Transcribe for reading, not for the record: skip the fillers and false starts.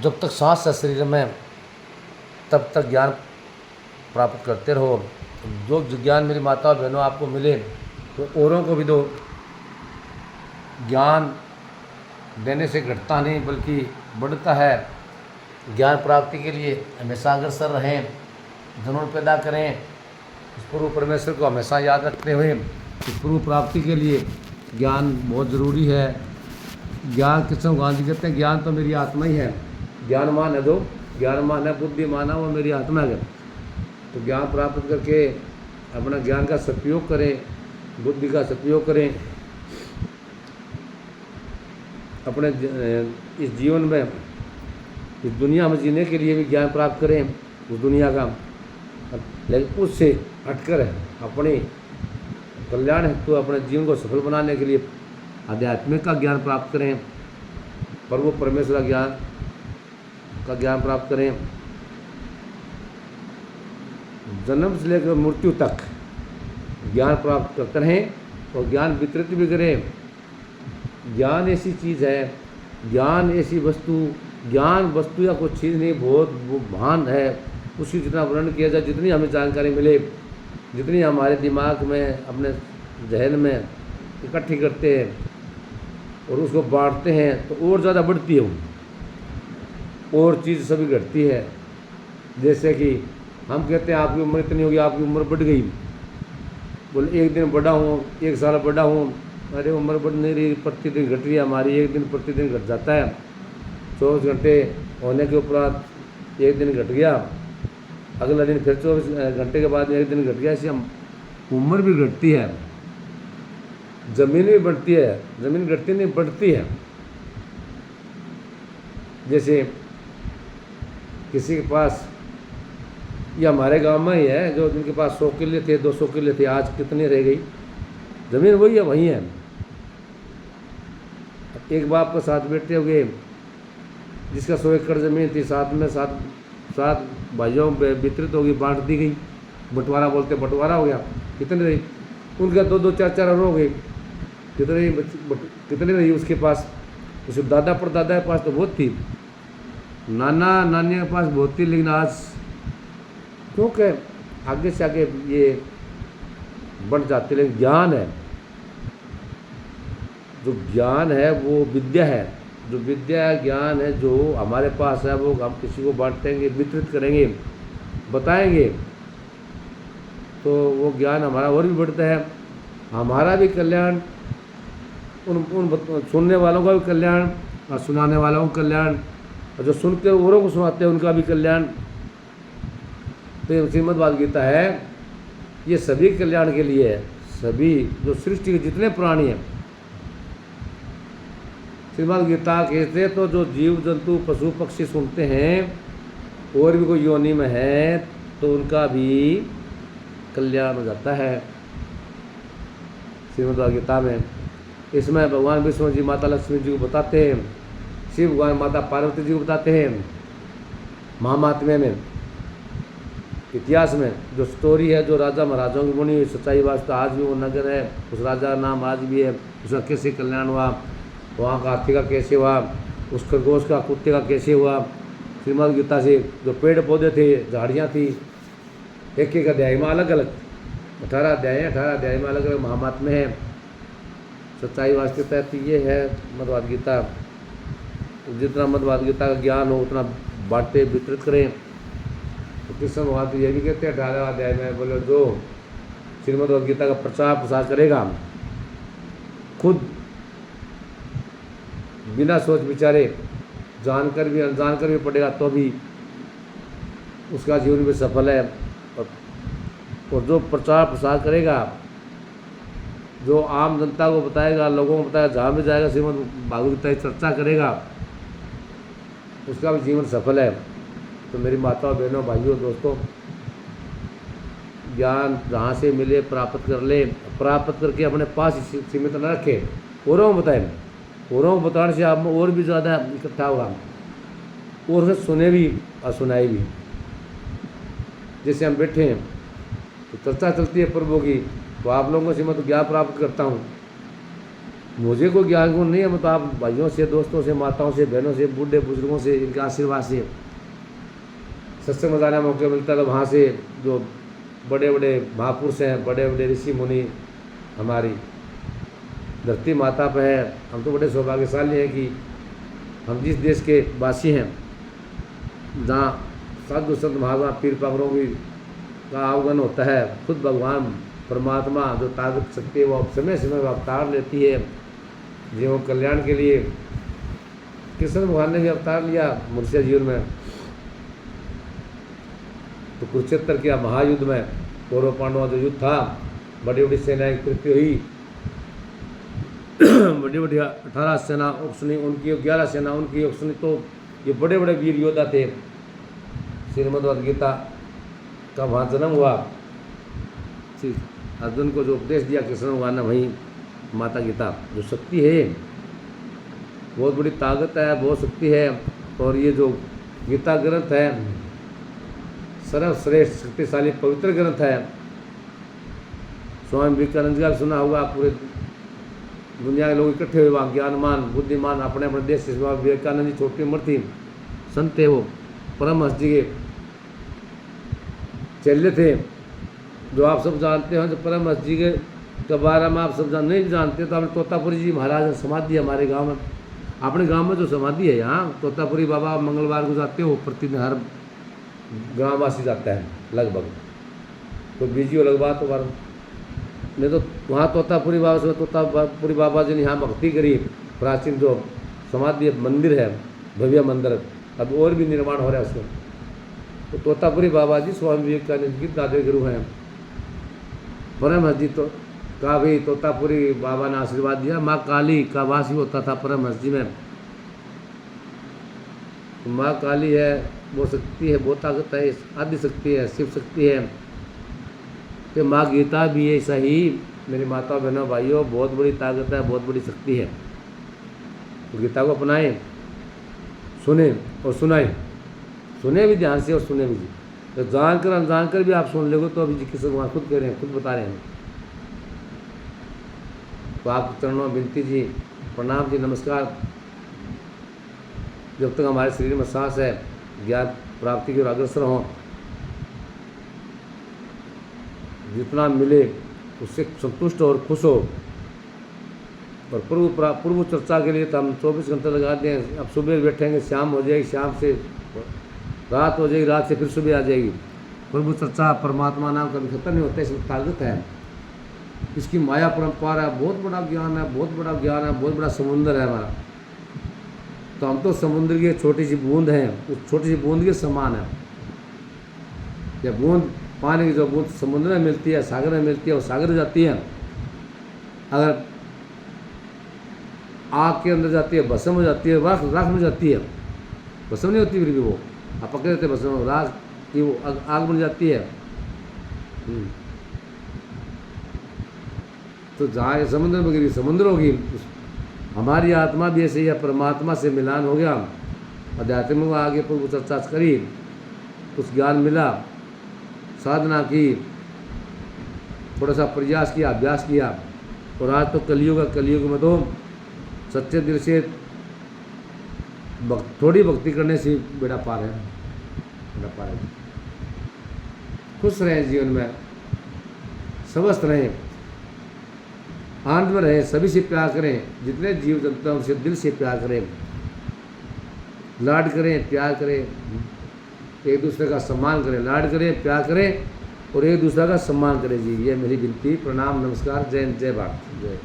जब तक सांस है शरीर में तब तक ज्ञान प्राप्त करते रहो। जो ज्ञान मेरी माता और बहनों आपको मिले तो औरों को भी दो। ज्ञान देने से घटता नहीं बल्कि बढ़ता है। ज्ञान प्राप्ति के लिए हमेशा अग्रसर रहें, जुनून पैदा करें। इस प्रभु परमेश्वर को हमेशा याद रखते हुए इस प्रभु प्राप्ति के लिए ज्ञान बहुत ज़रूरी है। ज्ञान कृष्ण भगवान जी कहते हैं ज्ञान तो मेरी आत्मा ही है। ज्ञानमान है, जो ज्ञानमान है, बुद्धिमान है, वो मेरी आत्मा है। तो ज्ञान प्राप्त करके अपना ज्ञान का सदुपयोग करें, बुद्धि का सदुपयोग करें। अपने इस जीवन में, इस दुनिया में जीने के लिए भी ज्ञान प्राप्त करें उस दुनिया का, लेकिन उससे हटकर अपने कल्याण हेतु तो अपने जीवन को सफल बनाने के लिए आध्यात्मिक का ज्ञान प्राप्त करें, प्रभु परमेश्वर का ज्ञान प्राप्त करें। जन्म से लेकर मृत्यु तक ज्ञान प्राप्त करते रहें और ज्ञान वितरित भी करें। ज्ञान ऐसी चीज़ है, ज्ञान ऐसी वस्तु, ज्ञान वस्तु या कोई चीज़ नहीं, बहुत महान है। उसकी जितना वर्णन किया जाए, जितनी हमें जानकारी मिले, जितनी हमारे दिमाग में, अपने जहन में इकट्ठी करते हैं और उसको बांटते हैं तो और ज़्यादा बढ़ती है और चीज़ सभी घटती है। जैसे कि हम कहते हैं आपकी उम्र इतनी होगी, आपकी उम्र बढ़ गई, बोले एक दिन बड़ा हूँ, एक साल बड़ा हूँ, अरे उम्र बढ़ नहीं रही, प्रतिदिन घट रही है हमारी, एक दिन प्रतिदिन घट जाता है। 24 घंटे होने के उपरांत एक दिन घट गया, अगला दिन फिर 24 घंटे के बाद एक दिन घट गया। ऐसे हम उम्र भी घटती है, ज़मीन भी बढ़ती है, ज़मीन घटती नहीं बढ़ती है। जैसे किसी के पास, ये हमारे गांव में ही है, जो जिनके पास 100 किले थे, 200 किले थे, आज कितनी रह गई? ज़मीन वही है, वही है। एक बाप के साथ बैठे हुए जिसका 100 एकड़ ज़मीन थी, साथ में सात भाइयों में वितरित होगी, बांट दी गई, बंटवारा बोलते, बंटवारा हो गया। कितनी रही? उनका 2-2, 4-4 हो गई। कितनी रही उसके पास? उसके दादा परदादा के पास तो बहुत थी, नाना नानी के पास बहुत थी, लेकिन आज क्योंकि आगे से आगे ये बढ़ जाते। लेकिन ज्ञान है, जो ज्ञान है वो विद्या है, जो विद्या है, ज्ञान है जो हमारे पास है, वो हम किसी को बांटेंगे, वितरित करेंगे, बताएंगे तो वो ज्ञान हमारा और भी बढ़ता है। हमारा भी कल्याण, उन सुनने वालों का भी कल्याण और सुनाने वालों का कल्याण, और जो सुन के औरों को सुनाते हैं उनका भी कल्याण। तो ये श्रीमद् भागवत गीता है, ये सभी कल्याण के लिए है। सभी जो सृष्टि के जितने प्राणी हैं, श्रीमद् गीता कहते तो जो जीव जंतु पशु पक्षी सुनते हैं और भी कोई योनि में है तो उनका भी कल्याण हो जाता है। श्रीमद् गीता में इसमें भगवान विष्णु जी माता लक्ष्मी जी को बताते हैं, शिव भगवान माता पार्वती जी को बताते हैं। महात्म्य में, इतिहास में जो स्टोरी है, जो राजा महाराजाओं की बनी हुई सच्चाई वास्ते आज भी वो नगर है, उस राजा का नाम आज भी है, उसका कैसे कल्याण हुआ, वहाँ का हाथी का कैसे हुआ, उस खरगोश का, कुत्ते का कैसे हुआ। श्रीमद् गीता से जो पेड़ पौधे थे, झाड़ियाँ थी, एक एक अध्याय में अलग अलग 18 अध्याय हैं, 18 अध्याय में अलग अलग महात्म्य है, सच्चाई वास्ते तहत ये है मद्भागवत गीता। जितना मद्भागवत गीता का ज्ञान हो उतना बांटे, वितरित करें। तो कृष्ण भगवान तो ये भी कहते हैं 18वें अध्याय में, बोले जो श्रीमद् गीता का प्रचार प्रसार करेगा, खुद बिना सोच विचारे, जानकर भी अनजान कर भी पड़ेगा तो भी उसका जीवन भी सफल है। और जो प्रचार प्रसार करेगा, जो आम जनता को बताएगा, लोगों को बताएगा, जहाँ भी जाएगा श्रीमद् भागवत गीता की चर्चा करेगा, उसका भी जीवन सफल है। तो मेरी माताओं, बहनों, भाइयों, दोस्तों, ज्ञान जहाँ से मिले प्राप्त कर ले, प्राप्त करके अपने पास सीमित न रखें, औरों को बताएं। औरों को बताने से आप में और भी ज़्यादा इकट्ठा होगा और उसे सुने भी और सुनाए भी। जैसे हम बैठे हैं तो चर्चा चलती है प्रभु की, तो आप लोगों से मैं तो ज्ञान प्राप्त करता हूँ, मुझे कोई ज्ञान गुण नहीं है, मैं तो आप भाइयों से, दोस्तों से, माताओं से, बहनों से, बूढ़े बुजुर्गों से, इनके आशीर्वाद से सत्संग में जाने का मौका मिलता है। तो वहाँ से जो बड़े बड़े महापुरुष हैं, बड़े बड़े ऋषि मुनि हमारी धरती माता पर है। हम तो बड़े सौभाग्यशाली हैं कि हम जिस देश के वासी हैं, जहाँ साधु संत महात्मा पीर पागरों की का आवागमन होता है, खुद भगवान परमात्मा जो ताकत शक्ति है वो समय समय अवतार लेती है जीवों कल्याण के लिए। कृष्ण भगवान ने भी अवतार लिया मनुष्य जीवन में। तो कुरुक्षेत्र के महायुद्ध में कौरव पांडवों जो युद्ध था, बड़ी बड़ी सेनाएं कृत्य हुई, बड़ी बड़ी 18 सेना सुनी उनकी, 11 सेना उनकी सुनी। तो ये बड़े बड़े वीर योद्धा थे। श्रीमद् भगवद गीता का वहाँ जन्म हुआ। श्री अर्जुन को जो उपदेश दिया कृष्ण भगवान ने, वहीं माता गीता जो शक्ति है, बहुत बड़ी ताकत है, बहुत शक्ति है। और ये जो गीता ग्रंथ है सर्वश्रेष्ठ शक्तिशाली पवित्र ग्रंथ है। स्वामी विवेकानंद जी का सुना होगा, पूरे दुनिया के लोग इकट्ठे हुए वहाँ, ज्ञानमान बुद्धिमान अपने अपने देश से। स्वामी विवेकानंद जी छोटी उम्र थी, संत थे वो, परमहंस जी के चेले थे, जो आप सब जानते हैं। जो परमहंस जी के बारे में आप सब नहीं जानते तो आपने तोतापुरी जी महाराज समाधि है हमारे गांव में। अपने गांव में जो समाधि है यहाँ तोतापुरी बाबा, मंगलवार को जाते हो, प्रतिदिन हर ग्रामवासी जाता है लगभग। तो बिजी हो लगभग तो बार नहीं तो वहाँ तोतापुरी बाबा से, तोतापुरी बाबा जी ने यहाँ भक्ति करी। प्राचीन जो समाधि मंदिर है, भव्य मंदिर, अब और भी निर्माण हो रहा है उसमें। तो तोतापुरी बाबा जी स्वामी विवेकानंद की दादे गुरु हैं। परमहंस जी तो का भी तोतापुरी बाबा ने आशीर्वाद दिया। माँ काली का वास भी होता था परमहंस जी में। तो माँ काली है, वो शक्ति है, वो ताकत है, आदि शक्ति है, शिव शक्ति है। तो माँ गीता भी है सही। मेरी माता बहनों भाइयों, बहुत बड़ी ताकत है, बहुत बड़ी शक्ति है। तो गीता को अपनाएं, सुने और सुनाएं, सुने भी ध्यान से और सुने भी। तो जानकर अनजानकर भी आप सुन लोगे तो अभी जी किसी भगवान खुद कह रहे हैं, खुद बता रहे हैं। तो आप चरणों में विनती जी, प्रणाम जी, नमस्कार। जब तक हमारे शरीर में सांस है, ज्ञान प्राप्ति की ओर अग्रसर हों, जितना मिले उससे संतुष्ट और खुश हो। और पूर्व चर्चा के लिए तो हम 24 घंटे लगा दें। अब सुबह बैठेंगे, शाम हो जाएगी, शाम से रात हो जाएगी, रात से फिर सुबह आ जाएगी। प्रभु चर्चा परमात्मा नाम कभी खत्म नहीं होता। इसमें ताकत है, इसकी माया परंपरा है, बहुत बड़ा ज्ञान है, बहुत बड़ा ज्ञान है, बहुत बड़ा समुद्र है हमारा। तो हम तो समुद्र की छोटी सी बूंद हैं, उस छोटी सी बूंद के समान है। या बूंद पानी की जो बूंद समुद्र में मिलती है, सागर में मिलती है, वो सागर जाती है। अगर आग के अंदर जाती है, भस्म हो जाती है, राख में जाती है, भस्म नहीं होती फिर भी वो, आप पकड़े रहते भस्म, राख की वो आग बन जाती है। तो जहाँ समुद्र में गिरी समुद्र होगी। हमारी आत्मा भी ऐसे ही परमात्मा से मिलान हो गया, अध्यात्म में आगे पूर्व चर्चा करी, कुछ ज्ञान मिला, साधना की, थोड़ा सा प्रयास किया, अभ्यास किया। और आज तो कलयुग में तो सच्चे दिल से थोड़ी भक्ति करने से बेड़ा पार है, बेड़ा पार है। खुश रहें जीवन में, स्वस्थ रहें, आनंद में रहें, सभी से प्यार करें, जितने जीव जंतु हैं उनसे दिल से प्यार करें, लाड करें, प्यार करें, एक दूसरे का सम्मान करें, लाड करें, प्यार करें और एक दूसरे का सम्मान करें जी। ये मेरी विनती। प्रणाम, नमस्कार, जय हिंद, जय भारत, जय।